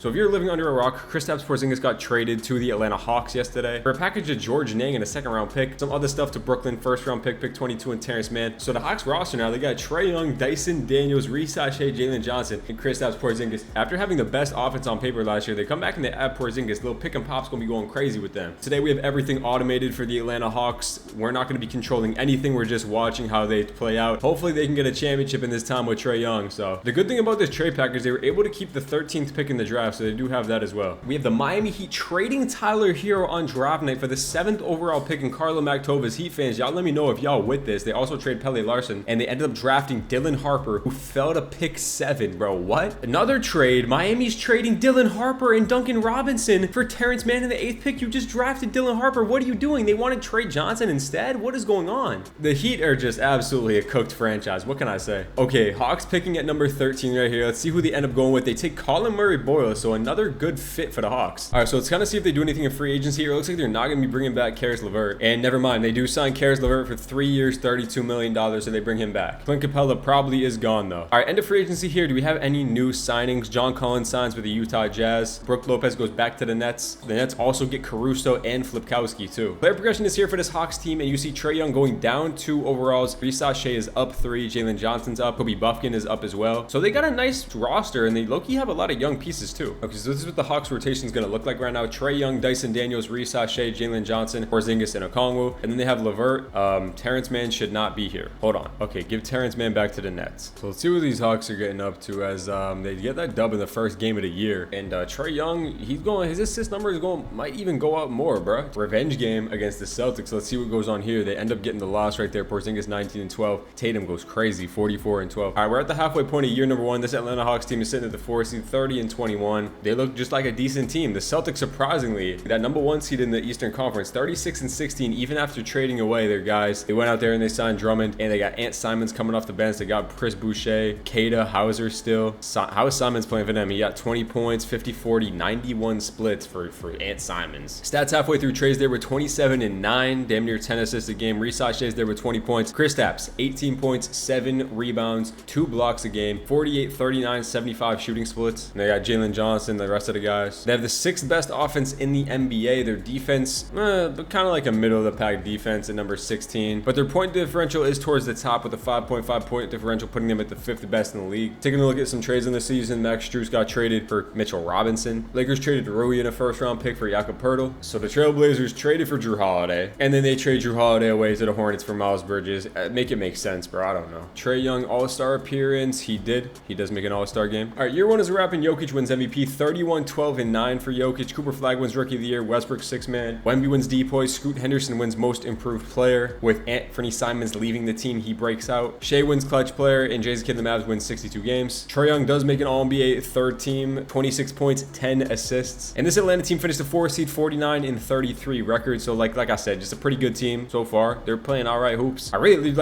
So if you're living under a rock, Kristaps Porzingis got traded to the Atlanta Hawks yesterday for a package of George Niang and a second-round pick, some other stuff to Brooklyn, first-round pick 22, and Terrence Mann. So the Hawks roster now, they got Trae Young, Dyson Daniels, Reece Shea, Jalen Johnson, and Kristaps Porzingis. After having the best offense on paper last year, they come back and they add Porzingis. Little pick and pop's gonna be going crazy with them. Today we have everything automated for the Atlanta Hawks. We're not gonna be controlling anything. We're just watching how they play out. Hopefully they can get a championship in this time with Trae Young. So the good thing about this trade package, they were able to keep the 13th pick in the draft, so they do have that as well. We have the Miami Heat trading Tyler Hero on draft night for the 7th overall pick in Carlo MacTova's. Heat fans, y'all let me know if y'all with this. They also trade Pele Larson, and they ended up drafting Dylan Harper, who fell to pick 7, bro. What? Another trade. Miami's trading Dylan Harper and Duncan Robinson for Terrence Mann in the 8th pick. You just drafted Dylan Harper. What are you doing? They wanted Trae Johnson instead? What is going on? The Heat are just absolutely a cooked franchise. What can I say? Okay, Hawks picking at number 13 right here. Let's see who they end up going with. They take Colin Murray-Boyle, so another good fit for the Hawks. All right, so let's kind of see if they do anything in free agency here. It looks like they're not going to be bringing back Caris LeVert. And never mind, they do sign Caris LeVert for 3 years, $32 million, so they bring him back. Clint Capella probably is gone, though. All right, end of free agency here. Do we have any new signings? John Collins signs with the Utah Jazz. Brooke Lopez goes back to the Nets. The Nets also get Caruso and Flipkowski, too. Player progression is here for this Hawks team, and you see Trae Young going down 2 overalls. Reece Shea is up 3. Jalen Johnson's up. Kobe Buffkin is up as well. So they got a nice roster, and they low-key have a lot of young pieces, too. Okay, so this is what the Hawks rotation is going to look like right now. Trae Young, Dyson Daniels, Reece Shea, Jalen Johnson, Porzingis, and Okongwu. And then they have LeVert. Terrence Mann should not be here. Hold on. Okay, give Terrence Mann back to the Nets. So let's see what these Hawks are getting up to as they get that dub in the first game of the year. And Trae Young, his assist number might even go up more, bro. Revenge game against the Celtics. Let's see what goes on here. They end up getting the loss right there. Porzingis 19 and 12. Tatum goes crazy, 44 and 12. All right, we're at the halfway point of year number 1. This Atlanta Hawks team is sitting at the 4th seed, 30 and 21. They look just like a decent team. The Celtics, surprisingly, that number 1 seed in the Eastern Conference, 36 and 16, even after trading away their guys. They went out there and they signed Drummond, and they got Ant Simons coming off the bench. They got Chris Boucher, Kata, Hauser still. How is Simons playing for them? He got 20 points, 50, 40, 91 splits for Ant Simons. Stats halfway through trades there with 27 and 9, damn near 10 assists a game. Reece Shea there with 20 points. Kristaps, 18 points, 7 rebounds, 2 blocks a game, 48, 39, 75 shooting splits. And they got Jalen Johnson, the rest of the guys. They have the 6th best offense in the NBA. Their defense, but kind of like a middle of the pack defense at number 16. But their point differential is towards the top with a 5.5 point differential, putting them at the 5th best in the league. Taking a look at some trades in the season, Max Strus got traded for Mitchell Robinson. Lakers traded Rui in a 1st-round pick for Jakob Poeltl. So the Trailblazers traded for Drew Holiday, and then they trade Drew Holiday away to the Hornets for Miles Bridges. Make it make sense, bro. I don't know. Trae Young All-Star appearance. He does make an All-Star game. All right, year 1 is a wrap, and Jokic wins MVP. 31, 12, and 9 for Jokic. Cooper Flagg wins Rookie of the Year. Westbrook 6-man. Wemby wins DPOY. Scoot Henderson wins Most Improved Player. With Anthony Simons leaving the team, he breaks out. Shea wins Clutch Player, and Jason Kidd and the Mavs wins 62 games. Trae Young does make an All-NBA 3rd team. 26 points, 10 assists. And this Atlanta team finished the 4th seed, 49 and 33 record. So like I said, just a pretty good team so far. They're playing all right hoops. I really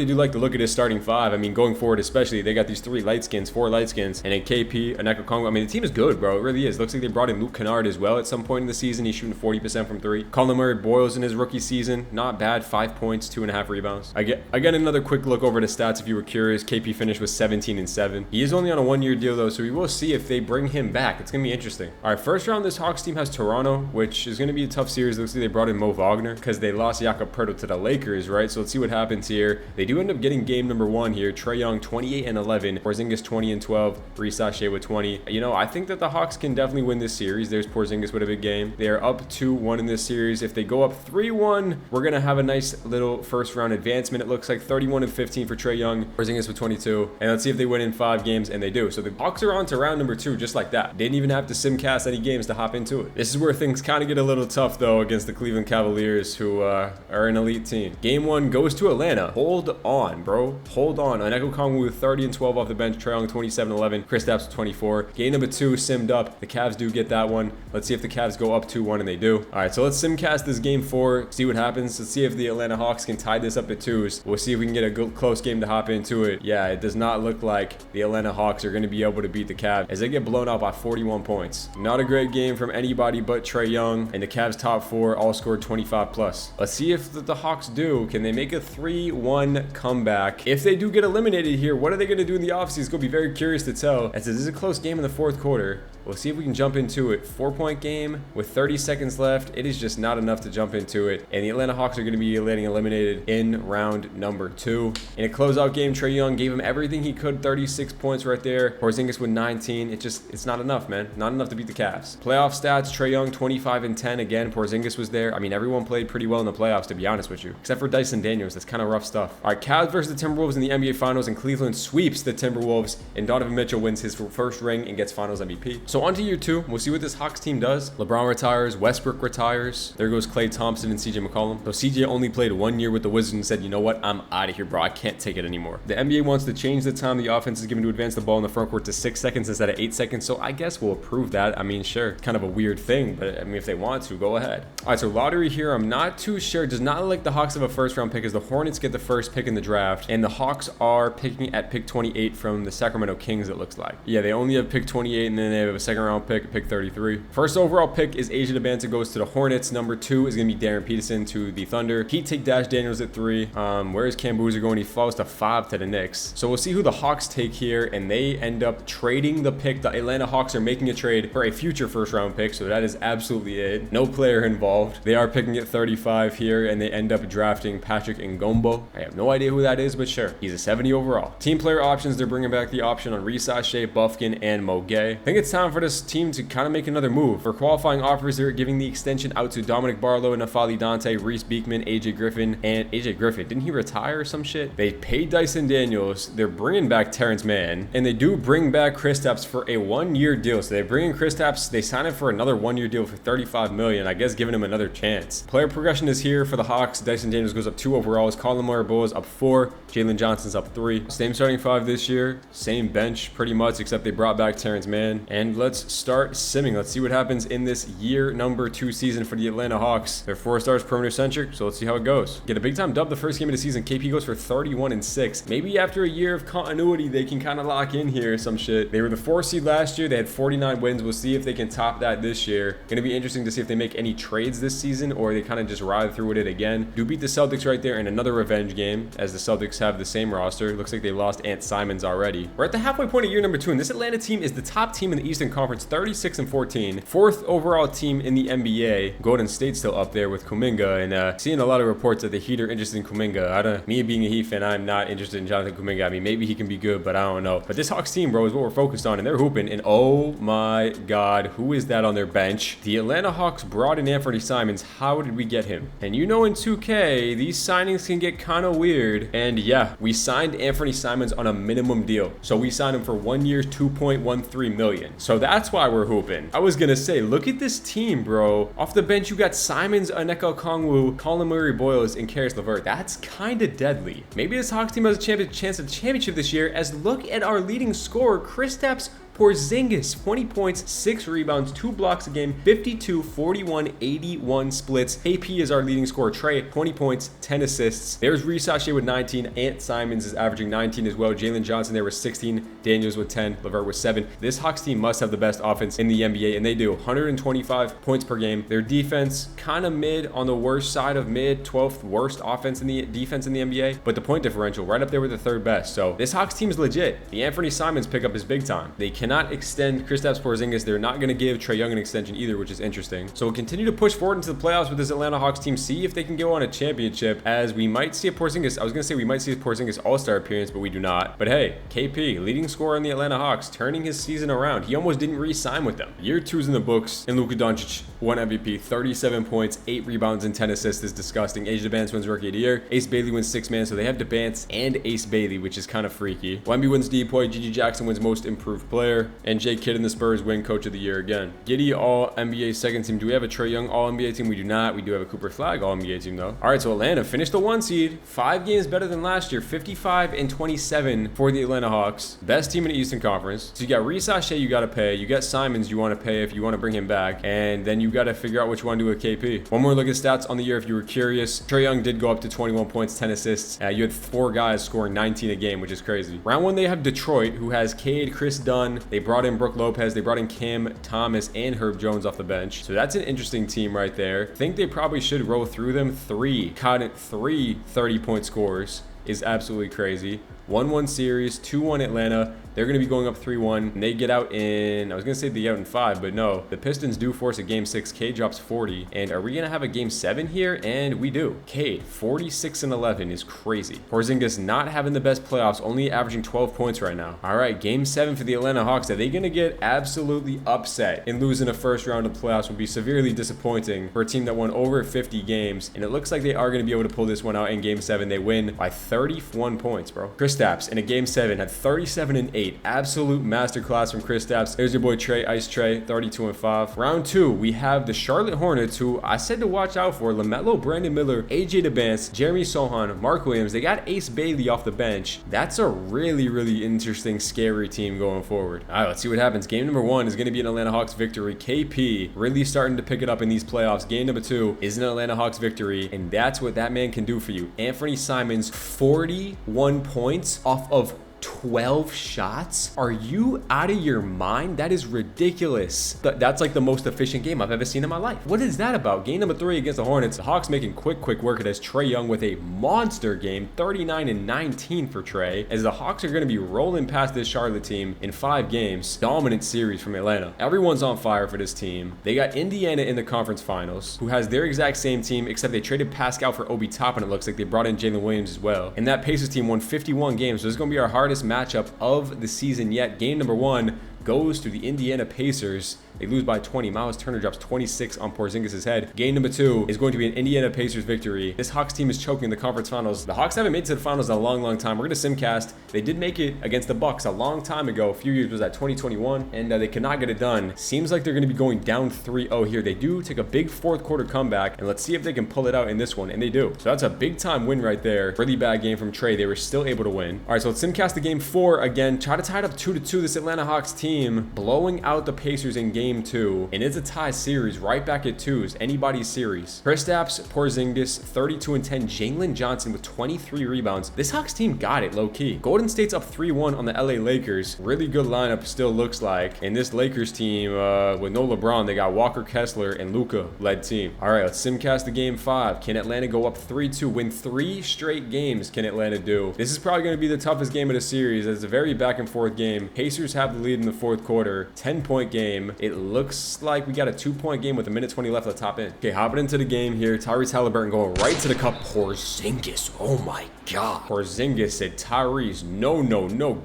do like the look at this starting 5. I mean, going forward especially, they got these 4 light skins, and a KP, a Okongwu. I mean, the team is good, bro. It really is. Looks like they brought in Luke Kennard as well at some point in the season. He's shooting 40% from 3. Colin Murray-Boyle's in his rookie season. Not bad. 5 points, 2.5 rebounds. I get another quick look over the stats if you were curious. KP finished with 17 and 7. He is only on a 1-year deal though, so we will see if they bring him back. It's gonna be interesting. All right, 1st round, this Hawks team has Toronto, which is gonna be a tough series. Looks like they brought in Mo Wagner because they lost Jakob Poeltl to the Lakers, right? So let's see what happens here. They do end up getting game number 1 here. Trae Young 28 and 11, Porzingis 20 and 12, Reece Shea with 20. You know, I think that the Hawks can definitely win this series. There's Porzingis with a big game. They are up 2-1 in this series. If they go up 3-1, we're gonna have a nice little 1st round advancement. It looks like 31 and 15 for Trae Young, Porzingis with 22, and let's see if they win in 5 games, and they do. So the Hawks are on to round number 2 just like that. They didn't even have to simcast any games to hop into it. This is where things kind of get a little tough though against the Cleveland Cavaliers, who are an elite team. Game 1 goes to Atlanta. Hold on, bro. Hold on. Okongwu with 30 and 12 off the bench. Trae Young 27 and 11. Kristaps 24. Game number 2 simmed up. The Cavs do get that one. Let's see if the Cavs go up 2-1, and they do. All right, so let's simcast this game 4. See what happens. Let's see if the Atlanta Hawks can tie this up at 2s. We'll see if we can get a good close game to hop into it. Yeah, it does not look like the Atlanta Hawks are going to be able to beat the Cavs as they get blown out by 41 points. Not a great game from anybody but Trae Young, and the Cavs top 4 all scored 25 plus. Let's see if the Hawks do. Can they make a 3-1 comeback? If they do get eliminated here, what are they going to do in the offseason? It's going to be very curious to tell, as this is a close game in the 4th quarter. here. We'll see if we can jump into it. 4-point game with 30 seconds left. It is just not enough to jump into it. And the Atlanta Hawks are going to be getting eliminated in round number 2. In a closeout game, Trae Young gave him everything he could. 36 points right there. Porzingis with 19. It's not enough, man. Not enough to beat the Cavs. Playoff stats, Trae Young 25 and 10. Again, Porzingis was there. I mean, everyone played pretty well in the playoffs, to be honest with you. Except for Dyson Daniels. That's kind of rough stuff. All right, Cavs versus the Timberwolves in the NBA Finals, and Cleveland sweeps the Timberwolves, and Donovan Mitchell wins his first ring and gets Finals MVP. So on to year 2. We'll see what this Hawks team does. LeBron retires. Westbrook retires. There goes Klay Thompson and CJ McCollum. So CJ only played 1 year with the Wizards and said, you know what? I'm out of here, bro. I can't take it anymore. The NBA wants to change the time the offense is given to advance the ball in the front court to 6 seconds instead of 8 seconds. So I guess we'll approve that. I mean, sure. Kind of a weird thing, but I mean, if they want to, go ahead. All right, so lottery here. I'm not too sure. It does not look like the Hawks have a first round pick, as the Hornets get the first pick in the draft, and the Hawks are picking at pick 28 from the Sacramento Kings, it looks like. Yeah, they only have pick 28, and then they have a second round pick, pick 33. First overall pick is Asia Debanza, goes to the Hornets. Number 2 is going to be Darren Peterson to the Thunder. Heat take Dash Daniels at 3. Where is Cam Boozer going? He falls to 5 to the Knicks. So we'll see who the Hawks take here, and they end up trading the pick. The Atlanta Hawks are making a trade for a future first round pick, so that is absolutely it. No player involved. They are picking at 35 here, and they end up drafting Patrick Ngombo. I have no idea who that is, but sure. He's a 70 overall. Team player options, they're bringing back the option on Risashe, Buffkin, and Mo Gay. I think it's time for this team to kind of make another move. For qualifying offers, they're giving the extension out to Dominic Barlow, Nafali Dante, Reese Beekman, AJ Griffin, and AJ Griffin. Didn't he retire or some shit? They paid Dyson Daniels. They're bringing back Terrence Mann, and they do bring back Kristaps for a 1-year deal. So they bring in Kristaps. They sign him for another 1-year deal for $35 million. I guess giving him another chance. Player progression is here for the Hawks. Dyson Daniels goes up 2 overalls. Colin Murray is up 4. Jalen Johnson's up 3. Same starting 5 this year. Same bench pretty much, except they brought back Terrence Mann. And let's start simming. Let's see what happens in this year number 2 season for the Atlanta Hawks. They're 4 stars perimeter centric, so let's see how it goes. Get a big time dub the first game of the season. KP goes for 31 and 6. Maybe after a year of continuity, they can kind of lock in here some shit. They were the 4 seed last year. They had 49 wins. We'll see if they can top that this year. Going to be interesting to see if they make any trades this season, or they kind of just ride through with it again. Do beat the Celtics right there in another revenge game, as the Celtics have the same roster. Looks like they lost Ant Simons already. We're at the halfway point of year number 2, and this Atlanta team is the top team in the Eastern Conference, 36 and 14. 4th overall team in the NBA. Golden State's still up there with Kuminga, and seeing a lot of reports that the Heat are interested in Kuminga. Me being a Heat fan, I'm not interested in Jonathan Kuminga. I mean, maybe he can be good, but I don't know. But this Hawks team, bro, is what we're focused on, and they're hooping. And oh my God, who is that on their bench? The Atlanta Hawks brought in Anthony Simons. How did we get him? And you know, in 2K, these signings can get kind of weird. And yeah, we signed Anthony Simons on a minimum deal. So we signed him for 1 year, $2.13 million. So that's why we're hooping. I was gonna say, look at this team, bro. Off the bench, you got Simons, Onyeka Okongwu, Colin Murray-Boyles, and Karis LeVert. That's kind of deadly. Maybe this Hawks team has a chance at the championship this year, as look at our leading scorer, Kristaps Porzingis, 20 points, 6 rebounds, 2 blocks a game, 52, 41, 81 splits. AP is our leading scorer. Trae, 20 points, 10 assists. There's Risashe with 19. Ant Simons is averaging 19 as well. Jalen Johnson there with 16. Daniels with 10. LeVert with 7. This Hawks team must have the best offense in the NBA, and they do. 125 points per game. Their defense, kind of mid, on the worst side of mid, 12th worst offense in the defense in the NBA, but the point differential right up there with the 3rd best. So this Hawks team is legit. The Anthony Simons pickup is big time. They cannot extend Kristaps Porzingis. They're not going to give Trae Young an extension either, which is interesting. So we'll continue to push forward into the playoffs with this Atlanta Hawks team, see if they can go on a championship, as we might see a Porzingis. I was going to say we might see a Porzingis all-star appearance, but we do not. But hey, KP, leading scorer in the Atlanta Hawks, turning his season around. He almost didn't re-sign with them. Year 2's in the books, and Luka Doncic won MVP, 37 points, 8 rebounds, and 10 assists is disgusting. Asia Debanza wins Rookie of the Year. Ace Bailey wins 6 man, so they have Debanza and Ace Bailey, which is kind of freaky. Wemby wins DPOY, Gigi Jackson wins Most Improved Player, and Jay Kidd and the Spurs win Coach of the Year again. Giddy All-NBA second team. Do we have a Trae Young All-NBA team? We do not. We do have a Cooper Flag All-NBA team, though. All right, so Atlanta finished the 1 seed. 5 games better than last year. 55 and 27 for the Atlanta Hawks. Best team in the Eastern Conference. So you got Risashe you got to pay. You got Simons you want to pay if you want to bring him back. And then you got to figure out what you want to do with KP. One more look at stats on the year if you were curious. Trae Young did go up to 21 points, 10 assists. You had 4 guys scoring 19 a game, which is crazy. Round 1, they have Detroit, who has Cade, Chris Dunn. They brought in Brook Lopez. They brought in Cam Thomas and Herb Jones off the bench. So that's an interesting team right there. I think they probably should roll through them. 3 30-point scores is absolutely crazy. 1-1 series, 2-1 Atlanta. They're going to be going up 3-1. And they get out in, I was going to say they get out in 5, but no. The Pistons do force a game 6. Cade drops 40. And are we going to have a game 7 here? And we do. Cade, 46 and 11 is crazy. Porzingis not having the best playoffs, only averaging 12 points right now. All right, game 7 for the Atlanta Hawks. Are they going to get absolutely upset and losing a first round of playoffs? Would be severely disappointing for a team that won over 50 games. And it looks like they are going to be able to pull this one out in game 7. They win by 31 points, bro. Kristaps in a game 7 had 37 and 8. Absolute masterclass from Kristaps. There's your boy Trey, Ice Trey, 32 and 5. Round 2, we have the Charlotte Hornets, who I said to watch out for. LaMelo, Brandon Miller, AJ DeBance, Jeremy Sohan, Mark Williams. They got Ace Bailey off the bench. That's a really, really interesting, scary team going forward. All right, let's see what happens. Game number 1 is going to be an Atlanta Hawks victory. KP really starting to pick it up in these playoffs. Game number 2 is an Atlanta Hawks victory, and that's what that man can do for you. Anthony Simons, 41 points off of 12 shots? Are you out of your mind? That is ridiculous. That's like the most efficient game I've ever seen in my life. What is that about? Game number 3 against the Hornets. The Hawks making quick work of this. Trae Young with a monster game, 39 and 19 for Trae, as the Hawks are going to be rolling past this Charlotte team in 5 games. Dominant series from Atlanta. Everyone's on fire for this team. They got Indiana in the conference finals, who has their exact same team, except they traded Pascal for Obi Toppin. It looks like they brought in Jalen Williams as well. And that Pacers team won 51 games, so this is going to be our hardest matchup of the season yet. Game number 1 goes to the Indiana Pacers. They lose by 20. Miles Turner drops 26 on Porzingis' head. Game number 2 is going to be an Indiana Pacers victory. This Hawks team is choking the conference finals. The Hawks haven't made it to the finals in a long time. We're going to simcast. They did make it against the Bucks a long time ago. A few years, was that 2021? And they could not get it done. Seems like they're going to be going down 3-0 here. They do take a big fourth quarter comeback, and let's see if they can pull it out in this one. And they do. So that's a big time win right there. Really bad game from Trae. They were still able to win. All right, so let's simcast the game 4 again. Try to tie it up 2-2. This Atlanta Hawks team blowing out the Pacers in game 2. And it's a tie series, right back at 2s. Anybody's series. Kristaps Porzingis, 32 and 10. Jalen Johnson with 23 rebounds. This Hawks team got it low key. Golden State's up 3-1 on the LA Lakers. Really good lineup still looks like. And this Lakers team, with no LeBron, they got Walker Kessler and Luka led team. All right, let's simcast the game 5. Can Atlanta go up 3-2? Win 3 straight games can Atlanta do? This is probably going to be the toughest game of the series. It's a very back and forth game. Pacers have the lead in the fourth quarter. 10-point game. It looks like we got a 2-point game with 1:20 left at the top end. Okay, hopping into the game here. Tyrese Halliburton going right to the cup. Porzingis. Oh my God. Porzingis said, Tyrese, no.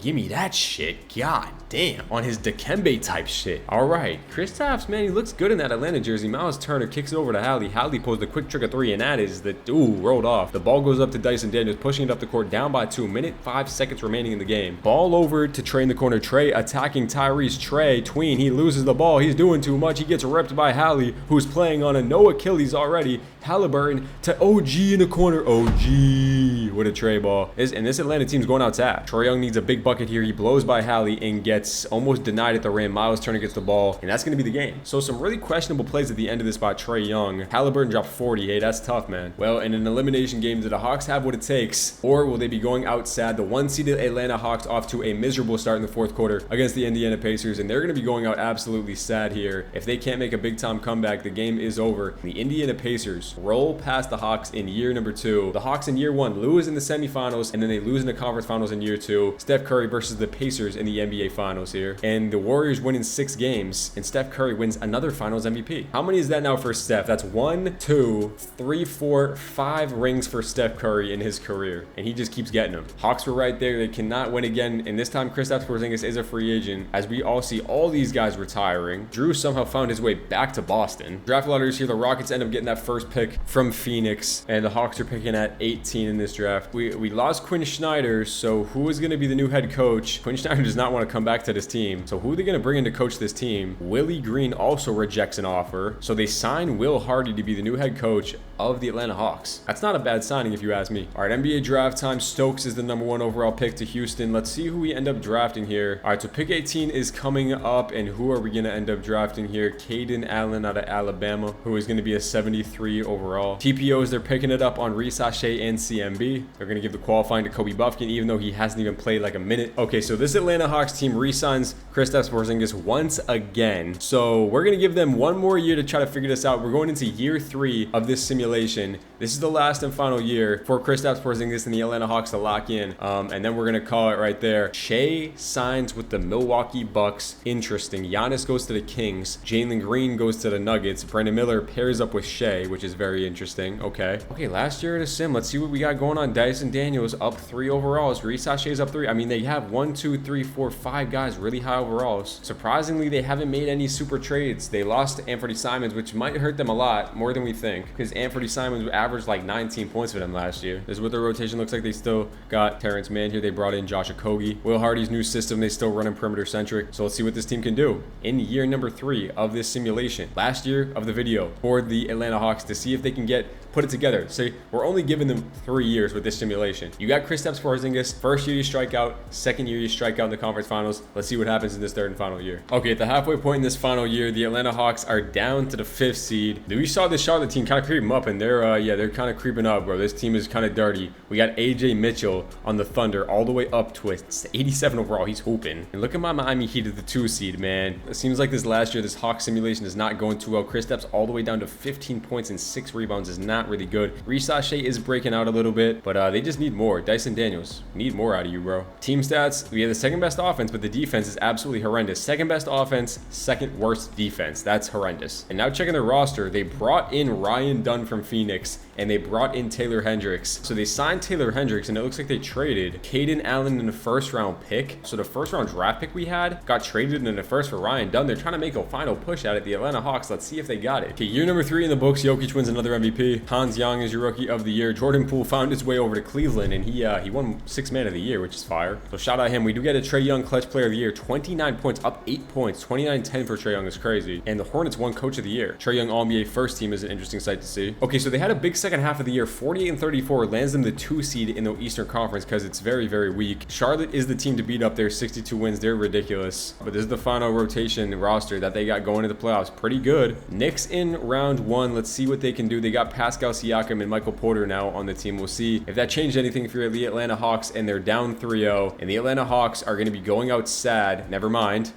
Give me that shit. God damn. On his Dikembe type shit. All right. Kristaps, man, he looks good in that Atlanta jersey. Miles Turner kicks it over to Hallie. Hallie pulls the quick trigger 3, and that is the, rolled off. The ball goes up to Dyson Daniels, pushing it up the court, down by 2. 1:05 seconds remaining in the game. Ball over to Trae in the corner. Trae attacking Tyrese. Trae, tween. He loses the ball. He's doing too much. He gets ripped by Hallie, who's playing on a no Achilles already. Halliburton to OG in the corner. OG with a Trae ball. And this Atlanta team's going out tap. Trae Young needs a big bucket here. He blows by Hallie and gets almost denied at the rim. Miles Turner gets the ball, and that's going to be the game. So some really questionable plays at the end of this by Trae Young. Halliburton dropped 40. Hey, that's tough, man. Well, in an elimination game, do the Hawks have what it takes, or will they be going out sad? The 1-seeded Atlanta Hawks off to a miserable start in the fourth quarter against the Indiana Pacers, and they're going to be going out absolutely sad here. If they can't make a big-time comeback, the game is over. The Indiana Pacers roll past the Hawks in year number 2. The Hawks in year 1 lose in the semifinals, and then they lose in the conference finals in year 2. Steph Curry versus the Pacers in the NBA finals here. And the Warriors win in 6 games, and Steph Curry wins another finals MVP. How many is that now for Steph? That's 1, 2, 3, 4, 5 rings for Steph Curry in his career, and he just keeps getting them. Hawks were right there. They cannot win again, and this time Kristaps Porzingis is a free agent, as we all see all these guys retiring. Drew somehow found his way back to Boston. Draft lotteries here. The Rockets end up getting that first pick from Phoenix, and the Hawks are picking at 18 in this draft. We lost Quinn Snyder, so who is going to be the new head coach? Quinn Snyder does not want to come back to this team, so who are they going to bring in to coach this team? Willie Green also rejects an offer, so they sign Will Hardy to be the new head coach of the Atlanta Hawks. That's not a bad signing if you ask me. All right, NBA draft time. Stokes is the number 1 overall pick to Houston. Let's see who we end up drafting here. All right, so pick 18 is coming up, and who are we going to end up drafting here? Caden Allen out of Alabama, who is going to be a 73 overall. TPOs, they're picking it up on Risache and CMB. They're going to give the qualifying to Kobe Buffkin, even though he hasn't even played like a minute. Okay, so this Atlanta Hawks team re-signs Kristaps Porzingis once again. So we're going to give them one more year to try to figure this out. We're going into year 3 of this simulation. simulation. This is the last and final year for Kristaps Porzingis and the Atlanta Hawks to lock in. And then we're going to call it right there. Shea signs with the Milwaukee Bucks. Interesting. Giannis goes to the Kings. Jalen Green goes to the Nuggets. Brandon Miller pairs up with Shea, which is very interesting. Okay, last year at a sim. Let's see what we got going on. Dyson Daniels up 3 overalls. Reese Shea's up 3. I mean, they have 1, 2, 3, 4, 5 guys really high overalls. Surprisingly, they haven't made any super trades. They lost to Anthony Simons, which might hurt them a lot, more than we think, because Anthony Simons averaged like 19 points for them last year. This is what their rotation looks like. They still got Terrence Mann here. They brought in Josh Okogie. Will Hardy's new system, they still run in perimeter centric. So let's see what this team can do in year number 3 of this simulation. Last year of the video for the Atlanta Hawks to see if they can put it together. So we're only giving them 3 years with this simulation. You got Kristaps Porzingis. First year you strike out. Second year you strike out in the conference finals. Let's see what happens in this third and final year. Okay, at the halfway point in this final year, the Atlanta Hawks are down to the 5th seed. We saw this Charlotte team kind of creep them up, and they're kind of creeping up, bro. This team is kind of dirty. We got AJ Mitchell on the Thunder all the way up to it. 87 overall. He's hooping. And look at my Miami Heat at the 2 seed, man. It seems like this last year, this Hawks simulation is not going too well. Kristaps all the way down to 15 points and 6 rebounds is not really good. Reese Shea is breaking out a little bit, but they just need more. Dyson Daniels, need more out of you, bro. Team stats, we have the 2nd best offense, but the defense is absolutely horrendous. 2nd best offense, 2nd worst defense. That's horrendous. And now checking their roster, they brought in Ryan Dunn from Phoenix, and they brought in Taylor Hendricks. So they signed Taylor Hendricks, and it looks like they traded Caden Allen in the 1st round pick. So the 1st round draft pick we had got traded in the 1st for Ryan Dunn. They're trying to make a final push at it. The Atlanta Hawks, let's see if they got it. Okay, year number 3 in the books. Jokic wins another MVP. Hans Young is your rookie of the year. Jordan Poole found his way over to Cleveland, and he won 6th man of the year, which is fire. So shout out him. We do get a Trae Young clutch player of the year. 29 points, up 8 points. 29-10 for Trae Young is crazy. And the Hornets won coach of the year. Trae Young All-NBA first team is an interesting sight to see. Okay, so they had a big second half of the year. 48-34 lands them the 2 seed in the Eastern Conference because it's very, very weak. Charlotte is the team to beat up there. 62 wins. They're ridiculous. But this is the final rotation roster that they got going into the playoffs. Pretty good. Knicks in round 1. Let's see what they can do. They got Pascal Siakam and Michael Porter now on the team. We'll see if that changed anything if you're the Atlanta Hawks and they're down 3-0. And the Atlanta Hawks are going to be going out sad. Never mind.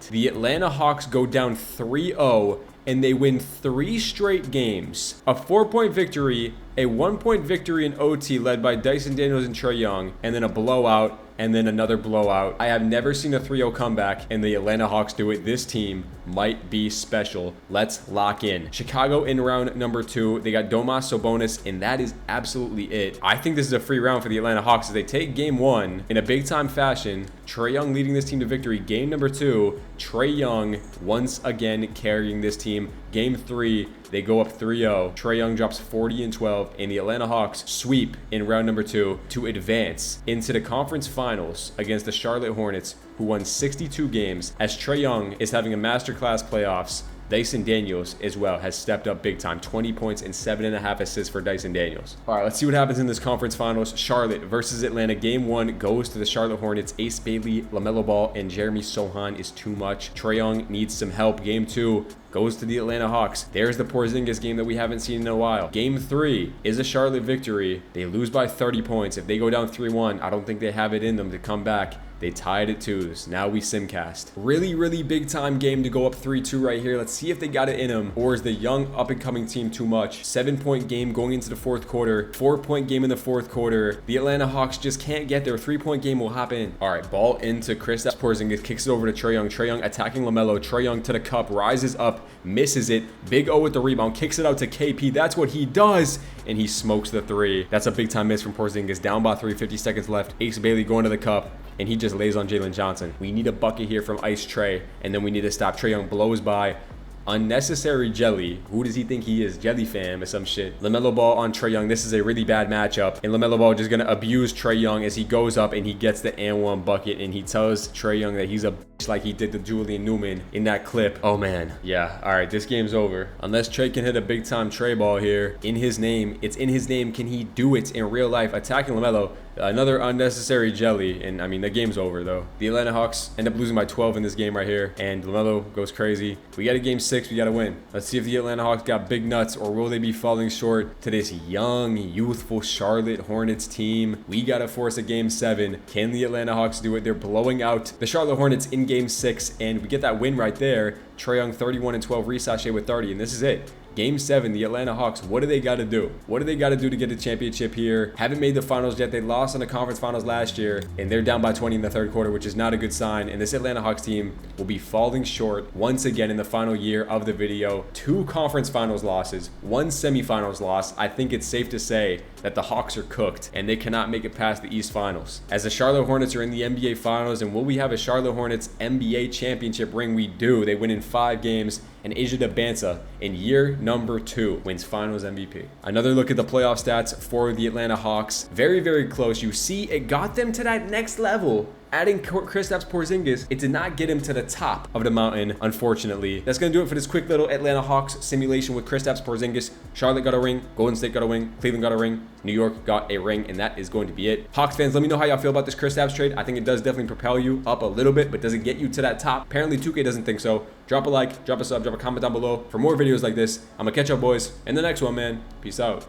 The Atlanta Hawks go down 3-0 and they win 3 straight games. A 4-point victory, a 1-point victory in OT led by Dyson Daniels and Trae Young, and then a blowout, and then another blowout. I have never seen a 3-0 comeback, and the Atlanta Hawks do it. This team might be special. Let's lock in. Chicago in round number 2. They got Domas Sabonis, and that is absolutely it. I think this is a free round for the Atlanta Hawks as they take game 1 in a big-time fashion. Trae Young leading this team to victory. Game number 2, Trae Young once again carrying this team. Game 3, they go up 3-0. Trae Young drops 40 and 12, and the Atlanta Hawks sweep in round number 2 to advance into the conference finals against the Charlotte Hornets, who won 62 games, as Trae Young is having a masterclass playoffs. Dyson Daniels as well has stepped up big time. 20 points and 7.5 assists for Dyson Daniels. All right, let's see what happens in this conference finals. Charlotte versus Atlanta. Game 1 goes to the Charlotte Hornets. Ace Bailey, LaMelo Ball, and Jeremy Sohan is too much. Trae Young needs some help. Game 2 goes to the Atlanta Hawks. There's the Porzingis game that we haven't seen in a while. Game 3 is a Charlotte victory. They lose by 30 points. If they go down 3-1, I don't think they have it in them to come back. They tied at 2s. Now we simcast. Really, really big time game to go up 3-2 right here. Let's see if they got it in them, or is the young up and coming team too much? 7-point game going into the 4th quarter. 4-point game in the 4th quarter. The Atlanta Hawks just can't get there. 3-point game will happen. All right, ball into Kristaps Porzingis, kicks it over to Trae Young. Trae Young attacking LaMelo. Trae Young to the cup, rises up, misses it. Big O with the rebound, kicks it out to KP. That's what he does, and he smokes the 3. That's a big time miss from Porzingis. Down by 3, 50 seconds left. Ace Bailey going to the cup, and he just lays on Jalen Johnson. We need a bucket here from Ice Trae, and then we need to stop. Trae Young blows by. Unnecessary jelly. Who does he think he is? Jelly fam or some shit. LaMelo Ball on Trae Young. This is a really bad matchup, and LaMelo Ball just gonna abuse Trae Young as he goes up and he gets the and 1 bucket, and he tells Trae Young that he's a bitch like he did to Julian Newman in that clip. Oh man, yeah. All right, this game's over unless Trae can hit a big time Trae ball here in his name. It's in his name. Can he do it in real life? Attacking LaMelo. Another unnecessary jelly, and I mean the game's over though. The Atlanta Hawks end up losing by 12 in this game right here, and LaMelo goes crazy. We got a game 6, we got to win. Let's see if the Atlanta Hawks got big nuts, or will they be falling short to this young, youthful Charlotte Hornets team? We got to force a game 7. Can the Atlanta Hawks do it? They're blowing out the Charlotte Hornets in game 6, and we get that win right there. Trae Young 31 and 12, Reese Sachet with 30, and this is it. Game 7, the Atlanta Hawks, what do they got to do? What do they got to do to get a championship here? Haven't made the finals yet. They lost in the conference finals last year, and they're down by 20 in the third quarter, which is not a good sign. And this Atlanta Hawks team will be falling short once again in the final year of the video. 2 conference finals losses, 1 semifinals loss. I think it's safe to say that the Hawks are cooked, and they cannot make it past the East Finals. As the Charlotte Hornets are in the NBA Finals, and will we have a Charlotte Hornets NBA championship ring? We do. They win in 5 games, and Asia Dabansa in year number 2 wins Finals MVP. Another look at the playoff stats for the Atlanta Hawks. Very, very close. You see, it got them to that next level. Adding Kristaps Porzingis, it did not get him to the top of the mountain, unfortunately. That's going to do it for this quick little Atlanta Hawks simulation with Kristaps Porzingis. Charlotte got a ring, Golden State got a ring, Cleveland got a ring, New York got a ring, and that is going to be it. Hawks fans, let me know how y'all feel about this Kristaps trade. I think it does definitely propel you up a little bit, but does it get you to that top? Apparently 2K doesn't think so. Drop a like, drop a sub, drop a comment down below for more videos like this. I'm going to catch y'all boys in the next one, man. Peace out.